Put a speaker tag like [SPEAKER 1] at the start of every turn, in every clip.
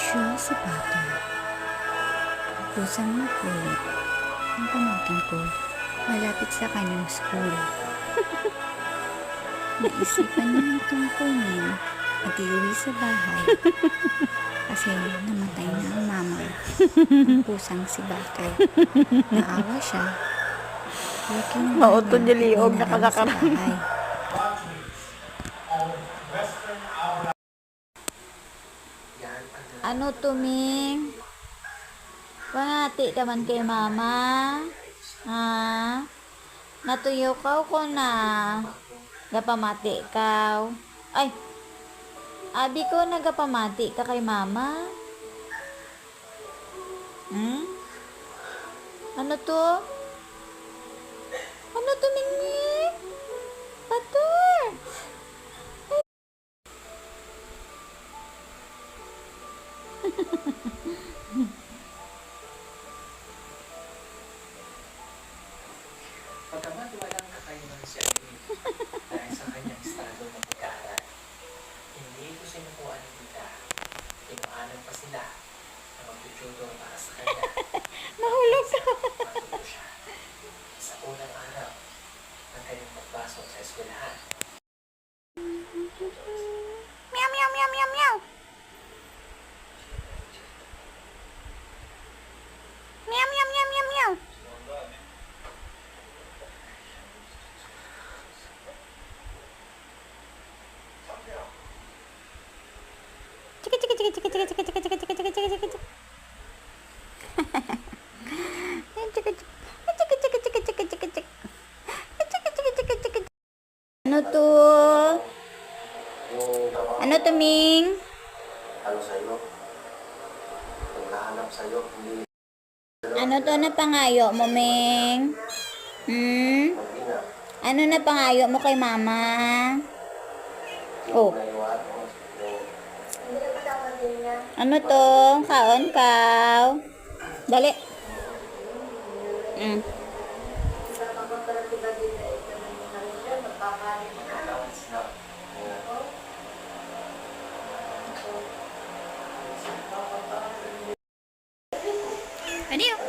[SPEAKER 1] siya si Butter. Pusang makulit. Ang pamangkin ko, malapit sa kanyang school. Naisipan niya itong kunin at iuwi sa bahay kasi namatay na ang mama ng pusang si Butter. Naawa siya. Kaya kinuha
[SPEAKER 2] Mauto
[SPEAKER 1] niya
[SPEAKER 2] niya liog
[SPEAKER 1] at
[SPEAKER 2] na
[SPEAKER 1] dinala sa
[SPEAKER 2] kalakaran.
[SPEAKER 1] bahay.
[SPEAKER 2] Ano to, Ming? Pangati naman kay mama. Ha? Natuyo ka ko na. Gapamati ka. Ay! Abi ko nagapamati ka kay mama. Hmm? Ano to? Ano to, Ming? Patur!
[SPEAKER 3] Pagkamat walang kakainan siya dahil sa kanyang estado ng pag-aaral. Hindi ito sinukuha ng tita. Inuanan pa sila na mag-tutor para sa kanya.
[SPEAKER 2] Nahulog ka.
[SPEAKER 3] Matuto siya. Sa unang araw ng kanyang pagpasok sa eskwelahan.
[SPEAKER 2] Meow, meow, meow, meow, meow. Meow, meow, meow, meow, meow. Chika, chika, chika, chika, chika, chika, chika, chika, chika, chika, chika, chika, chika. Chika, chika, chika, chika, chika, chika, chika, chika. Chika, chika, chika, chika. Ano to? Ano to, Ming?
[SPEAKER 3] Ano sa'yo? Kung nahanap sa'yo, hindi
[SPEAKER 2] Ano to na pangayo mo, Ming? Hmm?
[SPEAKER 3] mag-ina.
[SPEAKER 2] Ano na pangayo mo kay mama? Oh,
[SPEAKER 3] Naiwan o
[SPEAKER 2] ano to? Kaon kaw. Dali. Mm. Ano yun?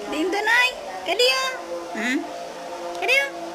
[SPEAKER 2] Ding donay. Kadiyo. Hmm? Kadiyo.